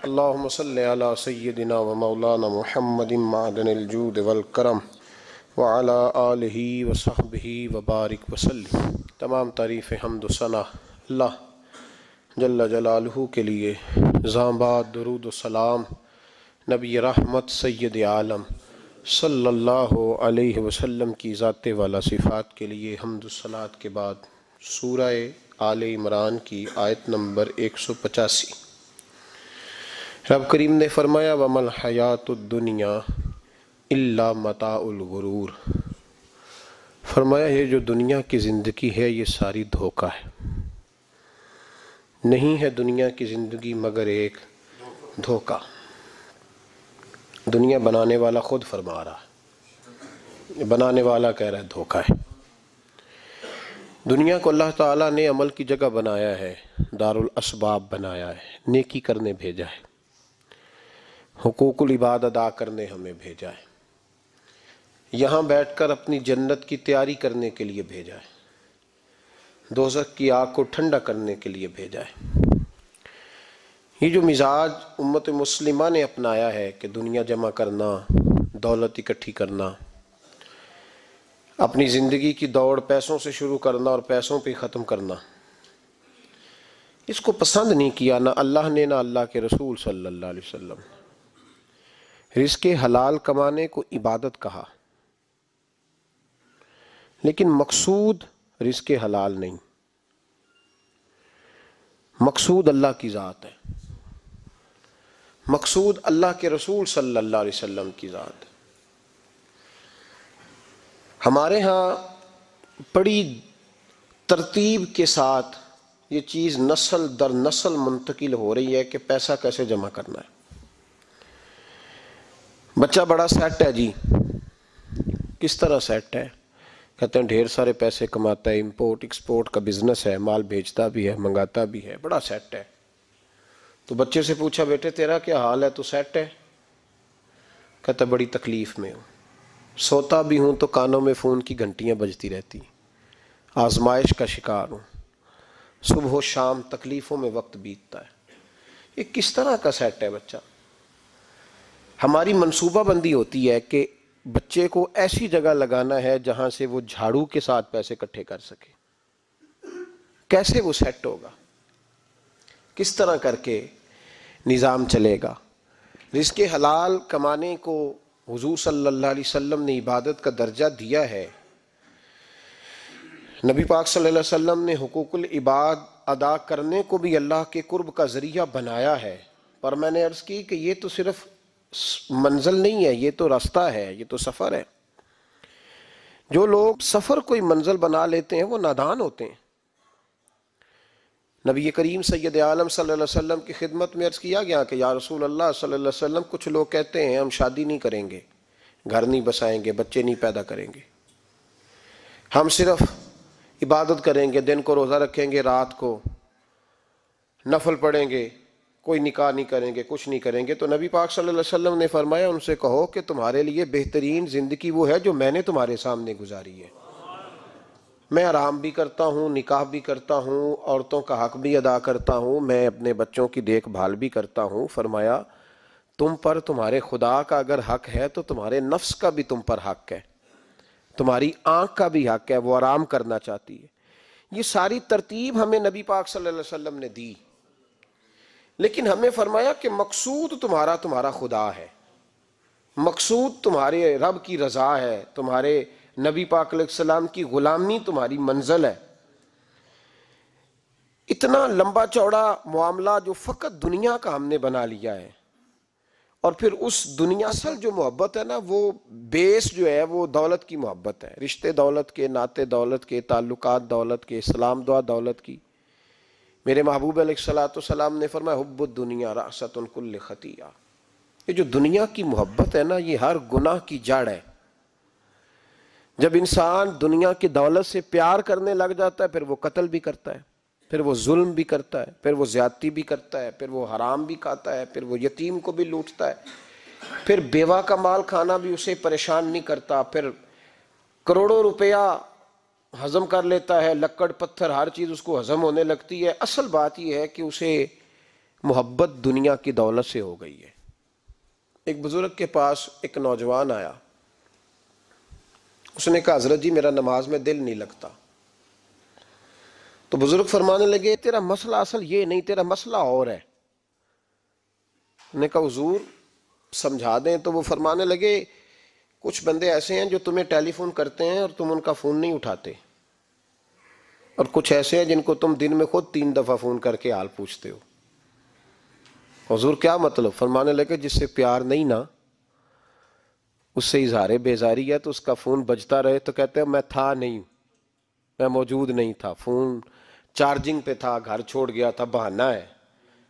اللہم صلی علی سیدنا و مولانا محمد معدن الجود والکرم وعلی آلہ وصحبہ وبارک وسلم۔ تمام تعریف حمد و ثنا اللہ جل جلالہ کے لیے، زاں بعد درود و سلام نبی رحمت سید عالم صلی اللہ علیہ وسلم کی ذات والا صفات کے لیے حمد و صلات کے بعد سورہ آل عمران کی آیت نمبر 185۔ رب کریم نے فرمایا وَمَا الْحَيَاةُ الدُّنْيَا إِلَّا مَتَاعُ الْغُرُورِ، فرمایا یہ جو دنیا کی زندگی ہے یہ ساری دھوکہ ہے، نہیں ہے دنیا کی زندگی مگر ایک دھوکہ۔ دنیا بنانے والا خود فرما رہا ہے، بنانے والا کہہ رہا ہے دھوکہ ہے۔ دنیا کو اللہ تعالیٰ نے عمل کی جگہ بنایا ہے، دار الاسباب بنایا ہے، نیکی کرنے بھیجا ہے، حقوق العباد ادا کرنے ہمیں بھیجا ہے، یہاں بیٹھ کر اپنی جنت کی تیاری کرنے کے لیے بھیجا ہے، دوزخ کی آگ کو ٹھنڈا کرنے کے لیے بھیجا ہے۔ یہ جو مزاج امت مسلمہ نے اپنایا ہے کہ دنیا جمع کرنا، دولت اکٹھی کرنا، اپنی زندگی کی دوڑ پیسوں سے شروع کرنا اور پیسوں پہ ختم کرنا، اس کو پسند نہیں کیا نہ اللہ نے نہ اللہ کے رسول صلی اللہ علیہ وسلم۔ رزق حلال کمانے کو عبادت کہا، لیکن مقصود رزق حلال نہیں، مقصود اللہ کی ذات ہے، مقصود اللہ کے رسول صلی اللہ علیہ وسلم کی ذات ہے۔ ہمارے ہاں بڑی ترتیب کے ساتھ یہ چیز نسل در نسل منتقل ہو رہی ہے کہ پیسہ کیسے جمع کرنا ہے۔ بچہ بڑا سیٹ ہے جی، کس طرح سیٹ ہے؟ کہتے ہیں ڈھیر سارے پیسے کماتا ہے، امپورٹ ایکسپورٹ کا بزنس ہے، مال بھیجتا بھی ہے، منگاتا بھی ہے، بڑا سیٹ ہے۔ تو بچے سے پوچھا بیٹے تیرا کیا حال ہے، تو سیٹ ہے؟ کہتا بڑی تکلیف میں ہوں، سوتا بھی ہوں تو کانوں میں فون کی گھنٹیاں بجتی رہتی، آزمائش کا شکار ہوں، صبح و شام تکلیفوں میں وقت بیتتا ہے۔ یہ کس طرح کا سیٹ ہے بچہ؟ ہماری منصوبہ بندی ہوتی ہے کہ بچے کو ایسی جگہ لگانا ہے جہاں سے وہ جھاڑو کے ساتھ پیسے اکٹھے کر سکے۔ کیسے وہ سیٹ ہوگا؟ کس طرح کر کے نظام چلے گا؟ رزق حلال کمانے کو حضور صلی اللہ علیہ وسلم نے عبادت کا درجہ دیا ہے۔ نبی پاک صلی اللہ علیہ وسلم نے حقوق العباد ادا کرنے کو بھی اللہ کے قرب کا ذریعہ بنایا ہے، پر میں نے عرض کی کہ یہ تو صرف منزل نہیں ہے، یہ تو راستہ ہے، یہ تو سفر ہے۔ جو لوگ سفر کوئی منزل بنا لیتے ہیں وہ نادان ہوتے ہیں۔ نبی کریم سید عالم صلی اللہ علیہ وسلم کی خدمت میں عرض کیا گیا کہ یا رسول اللہ صلی اللہ علیہ وسلم کچھ لوگ کہتے ہیں ہم شادی نہیں کریں گے، گھر نہیں بسائیں گے، بچے نہیں پیدا کریں گے، ہم صرف عبادت کریں گے، دن کو روزہ رکھیں گے، رات کو نفل پڑھیں گے، کوئی نکاح نہیں کریں گے، کچھ نہیں کریں گے۔ تو نبی پاک صلی اللہ علیہ وسلم نے فرمایا ان سے کہو کہ تمہارے لیے بہترین زندگی وہ ہے جو میں نے تمہارے سامنے گزاری ہے۔ میں آرام بھی کرتا ہوں، نکاح بھی کرتا ہوں، عورتوں کا حق بھی ادا کرتا ہوں، میں اپنے بچوں کی دیکھ بھال بھی کرتا ہوں۔ فرمایا تم پر تمہارے خدا کا اگر حق ہے تو تمہارے نفس کا بھی تم پر حق ہے، تمہاری آنکھ کا بھی حق ہے، وہ آرام کرنا چاہتی ہے۔ یہ ساری ترتیب ہمیں نبی پاک صلی اللہ علیہ وسلم نے دی، لیکن ہمیں فرمایا کہ مقصود تمہارا خدا ہے، مقصود تمہارے رب کی رضا ہے، تمہارے نبی پاک علیہ السلام کی غلامی تمہاری منزل ہے۔ اتنا لمبا چوڑا معاملہ جو فقط دنیا کا ہم نے بنا لیا ہے، اور پھر اس دنیا اصل جو محبت ہے نا، وہ بیس جو ہے وہ دولت کی محبت ہے، رشتے دولت کے، ناطے دولت کے، تعلقات دولت کے، اسلام دعا دولت کی۔ میرے محبوب علیہ الصلوۃ والسلام نے فرمایا حب الدنیا رأسۃ کل خطیئہ، یہ جو دنیا کی محبت ہے نا یہ ہر گناہ کی جڑ ہے۔ جب انسان دنیا کی دولت سے پیار کرنے لگ جاتا ہے پھر وہ قتل بھی کرتا ہے، پھر وہ ظلم بھی کرتا ہے، پھر وہ زیادتی بھی کرتا ہے، پھر وہ حرام بھی کھاتا ہے، پھر وہ یتیم کو بھی لوٹتا ہے، پھر بیوہ کا مال کھانا بھی اسے پریشان نہیں کرتا، پھر کروڑوں روپیہ ہضم کر لیتا ہے، لکڑ پتھر ہر چیز اس کو ہضم ہونے لگتی ہے۔ اصل بات یہ ہے کہ اسے محبت دنیا کی دولت سے ہو گئی ہے۔ ایک بزرگ کے پاس ایک نوجوان آیا، اس نے کہا حضرت جی میرا نماز میں دل نہیں لگتا۔ تو بزرگ فرمانے لگے تیرا مسئلہ اصل یہ نہیں، تیرا مسئلہ اور ہے۔ نے کہا حضور سمجھا دیں۔ تو وہ فرمانے لگے کچھ بندے ایسے ہیں جو تمہیں ٹیلی فون کرتے ہیں اور تم ان کا فون نہیں اٹھاتے، اور کچھ ایسے ہیں جن کو تم دن میں خود 3 دفعہ فون کر کے حال پوچھتے ہو۔ حضور کیا مطلب؟ فرمانے لگے جس سے پیار نہیں نا، اس سے اظہار بیزاری ہے تو اس کا فون بجتا رہے تو کہتے ہیں میں تھا نہیں، میں موجود نہیں تھا، فون چارجنگ پہ تھا، گھر چھوڑ گیا تھا، بہانہ ہے۔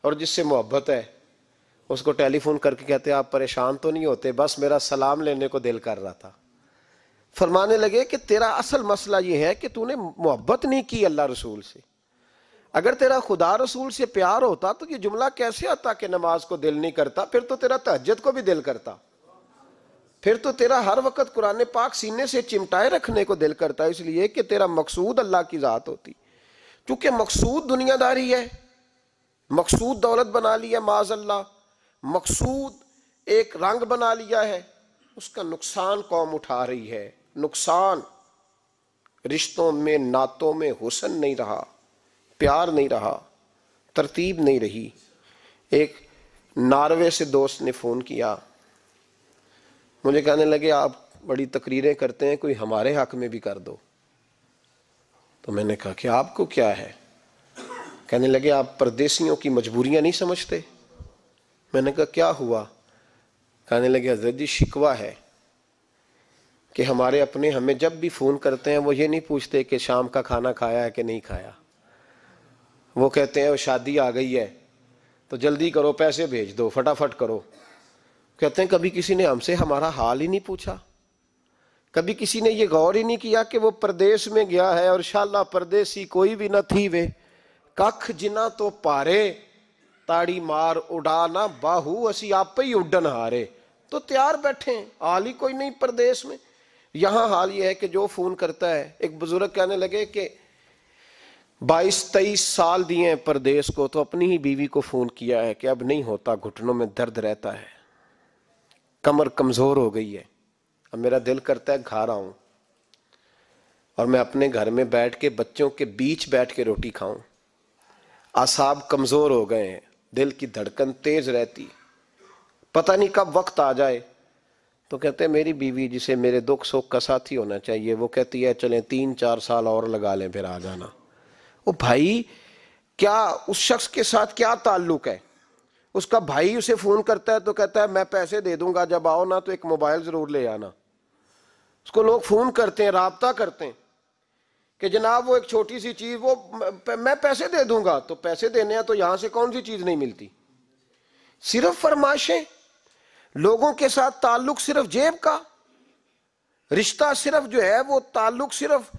اور جس سے محبت ہے اس کو ٹیلی فون کر کے کہتے ہیں آپ پریشان تو نہیں ہوتے، بس میرا سلام لینے کو دل کر رہا تھا۔ فرمانے لگے کہ تیرا اصل مسئلہ یہ ہے کہ تو نے محبت نہیں کی اللہ رسول سے۔ اگر تیرا خدا رسول سے پیار ہوتا تو یہ جملہ کیسے آتا کہ نماز کو دل نہیں کرتا؟ پھر تو تیرا تہجد کو بھی دل کرتا، پھر تو تیرا ہر وقت قرآن پاک سینے سے چمٹائے رکھنے کو دل کرتا، اس لیے کہ تیرا مقصود اللہ کی ذات ہوتی۔ چونکہ مقصود دنیا داری ہے، مقصود دولت بنا لیا معاذ اللہ، مقصود ایک رنگ بنا لیا ہے، اس کا نقصان قوم اٹھا رہی ہے۔ نقصان رشتوں میں، نعتوں میں حسن نہیں رہا، پیار نہیں رہا، ترتیب نہیں رہی۔ ایک ناروے سے دوست نے فون کیا، مجھے کہنے لگے آپ بڑی تقریریں کرتے ہیں، کوئی ہمارے حق میں بھی کر دو۔ تو میں نے کہا کہ آپ کو کیا ہے؟ کہنے لگے آپ پردیسیوں کی مجبوریاں نہیں سمجھتے۔ میں نے کہا کیا ہوا؟ کہنے لگے حضرت جی شکوہ ہے کہ ہمارے اپنے ہمیں جب بھی فون کرتے ہیں وہ یہ نہیں پوچھتے کہ شام کا کھانا کھایا ہے کہ نہیں کھایا، وہ کہتے ہیں وہ شادی آ گئی ہے تو جلدی کرو، پیسے بھیج دو، فٹافٹ کرو۔ کہتے ہیں کبھی کسی نے ہم سے ہمارا حال ہی نہیں پوچھا، کبھی کسی نے یہ غور ہی نہیں کیا کہ وہ پردیس میں گیا ہے اور انشاءاللہ پردیسی کوئی بھی نہ تھی وے ککھ جنا تو پارے تاڑی مار اڑانا باہو اسی آپ ہی اڈن ہارے۔ تو تیار بیٹھے ہیں، حال ہی کوئی نہیں پردیس میں۔ یہاں حال یہ ہے کہ جو فون کرتا ہے، ایک بزرگ کہنے لگے کہ 22-23 سال دیے ہیں پردیس کو، تو اپنی ہی بیوی کو فون کیا ہے کہ اب نہیں ہوتا، گھٹنوں میں درد رہتا ہے، کمر کمزور ہو گئی ہے، اب میرا دل کرتا ہے گھر آؤں اور میں اپنے گھر میں بیٹھ کے بچوں کے بیچ بیٹھ کے روٹی کھاؤں۔ اعصاب کمزور ہو گئے ہیں، دل کی دھڑکن تیز رہتی، پتہ نہیں کب وقت آ جائے۔ تو کہتے ہیں میری بیوی جسے میرے دکھ سکھ کا ساتھی ہونا چاہیے، وہ کہتی ہے چلیں 3-4 سال اور لگا لیں پھر آ جانا۔ وہ بھائی کیا اس شخص کے ساتھ کیا تعلق ہے؟ اس کا بھائی اسے فون کرتا ہے تو کہتا ہے میں پیسے دے دوں گا، جب آؤ نا تو ایک موبائل ضرور لے آنا۔ اس کو لوگ فون کرتے ہیں، رابطہ کرتے ہیں کہ جناب وہ ایک چھوٹی سی چیز، وہ میں پیسے دے دوں گا، تو پیسے دینے ہیں تو یہاں سے کون سی چیز نہیں ملتی؟ صرف فرمائشیں، لوگوں کے ساتھ تعلق صرف جیب کا، رشتہ صرف جو ہے وہ تعلق صرف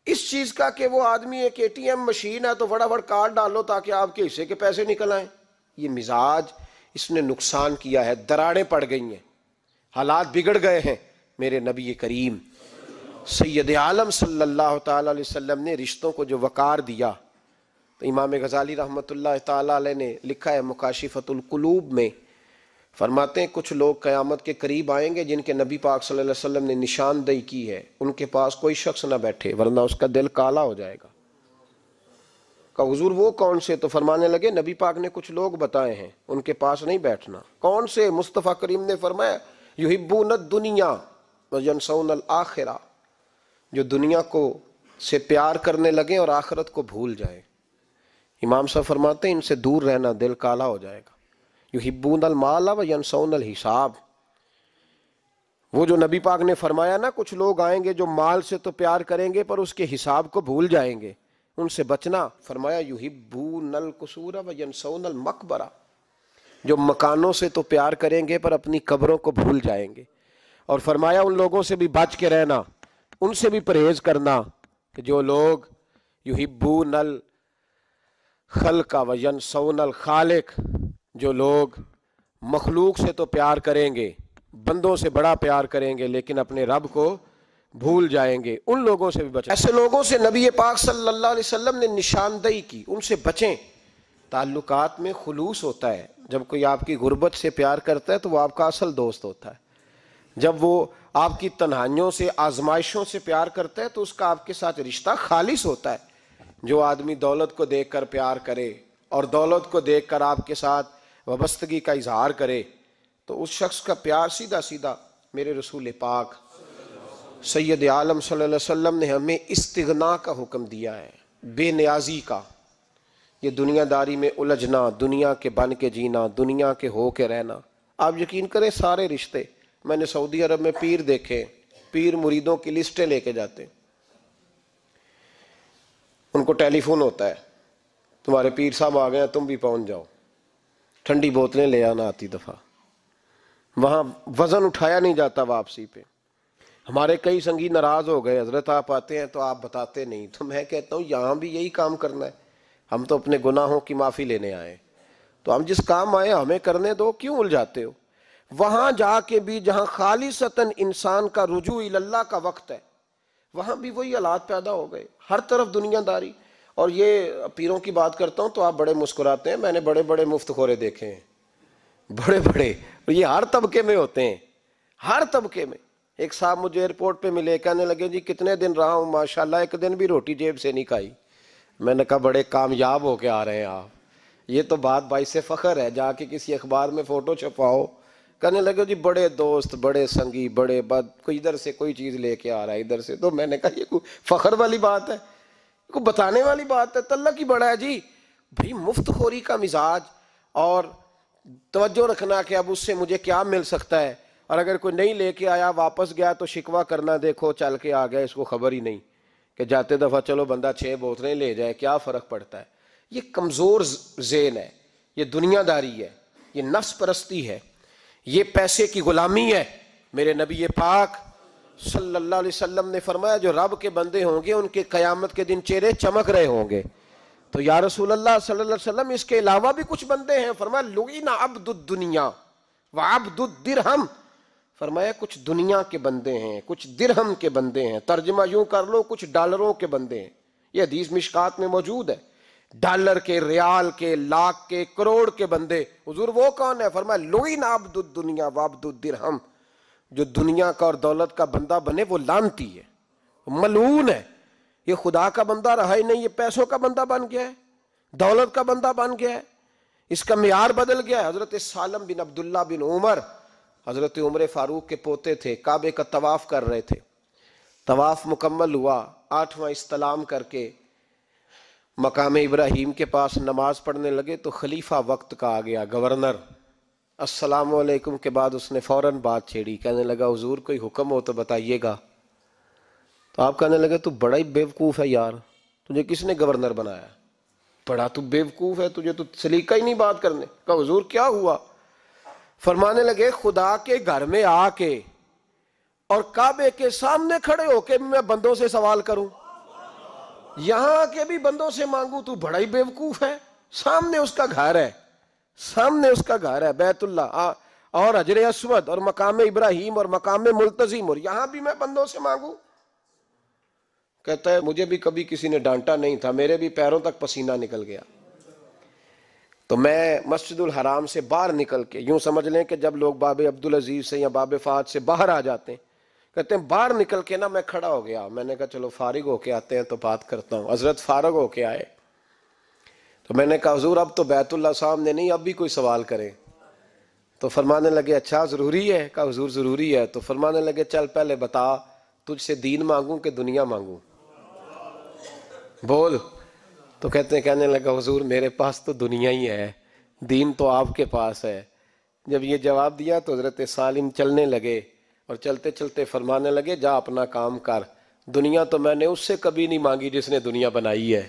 اس چیز کا کہ وہ آدمی ایک ATM مشین ہے تو فٹافٹ کارڈ ڈالو تاکہ آپ کے حصے کے پیسے نکل آئیں۔ یہ مزاج اس نے نقصان کیا ہے، دراڑیں پڑ گئی ہیں، حالات بگڑ گئے ہیں۔ میرے نبی کریم سید عالم صلی اللہ تعالی علیہ وسلم نے رشتوں کو جو وقار دیا، تو امام غزالی رحمۃ اللہ تعالی علیہ نے لکھا ہے مکاشفۃ القلوب میں، فرماتے ہیں کچھ لوگ قیامت کے قریب آئیں گے جن کے نبی پاک صلی اللہ علیہ وسلم نے نشاندہی کی ہے، ان کے پاس کوئی شخص نہ بیٹھے ورنہ اس کا دل کالا ہو جائے گا۔ کہ حضور وہ کون سے؟ تو فرمانے لگے نبی پاک نے کچھ لوگ بتائے ہیں، ان کے پاس نہیں بیٹھنا۔ کون سے؟ مصطفیٰ کریم نے فرمایا یحبون الدنیا وینسون الآخرہ، جو دنیا کو سے پیار کرنے لگے اور آخرت کو بھول جائیں۔ امام صاحب فرماتے ہیں ان سے دور رہنا، دل کالا ہو جائے گا۔ یحبون المال وینسون الحساب، وہ جو نبی پاک نے فرمایا نا کچھ لوگ آئیں گے جو مال سے تو پیار کریں گے پر اس کے حساب کو بھول جائیں گے، ان سے بچنا۔ فرمایا یحبون القصور وینسون المقبرہ، جو مکانوں سے تو پیار کریں گے پر اپنی قبروں کو بھول جائیں گے۔ اور فرمایا ان لوگوں سے بھی بچ کے رہنا، ان سے بھی پرہیز کرنا کہ جو لوگ یحبون الخلق وینسون الخالق، جو لوگ مخلوق سے تو پیار کریں گے، بندوں سے بڑا پیار کریں گے لیکن اپنے رب کو بھول جائیں گے، ان لوگوں سے بھی بچیں۔ ایسے لوگوں سے نبی پاک صلی اللہ علیہ وسلم نے نشاندہی کی، ان سے بچیں۔ تعلقات میں خلوص ہوتا ہے. جب کوئی آپ کی غربت سے پیار کرتا ہے تو وہ آپ کا اصل دوست ہوتا ہے. جب وہ آپ کی تنہائیوں سے آزمائشوں سے پیار کرتا ہے تو اس کا آپ کے ساتھ رشتہ خالص ہوتا ہے. جو آدمی دولت کو دیکھ کر پیار کرے اور دولت کو دیکھ کر آپ کے ساتھ وابستگی کا اظہار کرے تو اس شخص کا پیار سیدھا سیدھا میرے رسول پاک سید عالم صلی اللہ علیہ وسلم نے ہمیں استغنا کا حکم دیا ہے، بے نیازی کا. یہ دنیا داری میں الجھنا، دنیا کے بن کے جینا، دنیا کے ہو کے رہنا. آپ یقین کریں سارے رشتے، میں نے سعودی عرب میں پیر دیکھے، پیر مریدوں کی لسٹیں لے کے جاتے ہیں. ان کو ٹیلی فون ہوتا ہے، تمہارے پیر صاحب آ گئے ہیں، تم بھی پہنچ جاؤ. ٹھنڈی بوتلیں لے آنا آتی دفعہ. وہاں وزن اٹھایا نہیں جاتا واپسی پہ. ہمارے کئی سنگی ناراض ہو گئے، حضرت آپ آتے ہیں تو آپ بتاتے نہیں. تو میں کہتا ہوں یہاں بھی یہی کام کرنا ہے. ہم تو اپنے گناہوں کی معافی لینے آئے، تو ہم جس کام آئے ہمیں کرنے دو، کیوں الجھاتے ہو؟ وہاں جا کے بھی جہاں خالصتاً انسان کا رجوع اللہ کا وقت ہے، وہاں بھی وہی حالات پیدا ہو گئے. ہر طرف دنیا داری. اور یہ پیروں کی بات کرتا ہوں تو آپ بڑے مسکراتے ہیں. میں نے بڑے بڑے مفت خورے دیکھے ہیں، بڑے بڑے. یہ ہر طبقے میں ہوتے ہیں، ہر طبقے میں. ایک صاحب مجھے ایئرپورٹ پہ ملے، کہنے لگے جی کتنے دن رہا ہوں، ماشاءاللہ ایک دن بھی روٹی جیب سے نہیں کھائی. میں نے کہا بڑے کامیاب ہو کے آ رہے ہیں آپ. یہ تو بات باعث فخر ہے، جا کے کسی اخبار میں فوٹو چھپاؤ. کہنے لگے جی بڑے دوست، بڑے سنگی، بڑے کوئی ادھر سے کوئی چیز لے کے آ رہا ہے ادھر سے. تو میں نے کہا یہ کوئی فخر والی بات ہے، کوئی بتانے والی بات ہے؟ تلہ کی بڑا ہے جی. بھئی مفت خوری کا مزاج اور توجہ رکھنا کہ اب اس سے مجھے کیا مل سکتا ہے، اور اگر کوئی نہیں لے کے آیا واپس گیا تو شکوہ کرنا، دیکھو چل کے آ گیا، اس کو خبر ہی نہیں کہ جاتے دفعہ چلو بندہ 6 بوتلیں لے جائے، کیا فرق پڑتا ہے. یہ کمزور ذہن ہے، یہ دنیا داری ہے، یہ نفس پرستی ہے، یہ پیسے کی غلامی ہے. میرے نبی پاک صلی اللہ علیہ وسلم نے فرمایا جو رب کے بندے ہوں گے ان کے قیامت کے دن چہرے چمک رہے ہوں گے. تو یا رسول اللہ صلی اللہ علیہ وسلم اس کے علاوہ بھی کچھ بندے ہیں. فرمایا لعن عبد الدنیا وعبد الدرہم. فرمایا کچھ دنیا کے بندے ہیں، کچھ درہم کے بندے ہیں. ترجمہ یوں کر لو کچھ ڈالروں کے بندے ہیں. یہ حدیث مشکات میں موجود ہے. ڈالر کے، ریال کے، لاکھ کے، کروڑ کے بندے. حضور وہ کون ہے؟ فرمایا لعن عبد الدنیا وعبد الدرہم. جو دنیا کا اور دولت کا بندہ بنے وہ لعنتی ہے، ملعون ہے. یہ خدا کا بندہ رہا ہی نہیں، یہ پیسوں کا بندہ بن گیا ہے، دولت کا بندہ بن گیا ہے. اس کا معیار بدل گیا ہے. حضرت سالم بن عبداللہ بن عمر، حضرت عمر فاروق کے پوتے تھے، کعبے کا طواف کر رہے تھے. طواف مکمل ہوا، 8واں استلام کر کے مقام ابراہیم کے پاس نماز پڑھنے لگے تو خلیفہ وقت کا آ گیا، گورنر. السلام علیکم کے بعد اس نے فوراً بات چھیڑی، کہنے لگا حضور کوئی حکم ہو تو بتائیے گا. تو آپ کہنے لگے تو بڑا ہی بیوقوف ہے یار، تجھے کس نے گورنر بنایا؟ بڑا تو بیوقوف ہے، تجھے تو سلیقہ ہی نہیں بات کرنے کا. حضور کیا ہوا؟ فرمانے لگے خدا کے گھر میں آ کے اور کعبے کے سامنے کھڑے ہو کے میں بندوں سے سوال کروں، یہاں آ کے بھی بندوں سے مانگوں، تو بڑا ہی بیوقوف ہے. سامنے اس کا گھر ہے، سامنے اس کا گھر ہے بیت اللہ اور حجر اسود اور مقام ابراہیم اور مقام ملتزم، اور یہاں بھی میں بندوں سے مانگوں. کہتا ہے مجھے بھی کبھی کسی نے ڈانٹا نہیں تھا، میرے بھی پیروں تک پسینہ نکل گیا. تو میں مسجد الحرام سے باہر نکل کے، یوں سمجھ لیں کہ جب لوگ باب عبدالعزیز سے یا باب فہد سے باہر آ جاتے ہیں، کہتے ہیں باہر نکل کے نا میں کھڑا ہو گیا. میں نے کہا چلو فارغ ہو کے آتے ہیں تو بات کرتا ہوں. حضرت فارغ ہو کے آئے تو میں نے کہا حضور اب تو بیت اللہ سامنے نہیں، اب بھی کوئی سوال کرے. تو فرمانے لگے اچھا ضروری ہے؟ کہا حضور ضروری ہے. تو فرمانے لگے چل پہلے بتا تجھ سے دین مانگوں کہ دنیا مانگوں، بول. تو کہنے لگا حضور میرے پاس تو دنیا ہی ہے، دین تو آپ کے پاس ہے. جب یہ جواب دیا تو حضرت سالم چلنے لگے اور چلتے چلتے فرمانے لگے جا اپنا کام کر، دنیا تو میں نے اس سے کبھی نہیں مانگی جس نے دنیا بنائی ہے.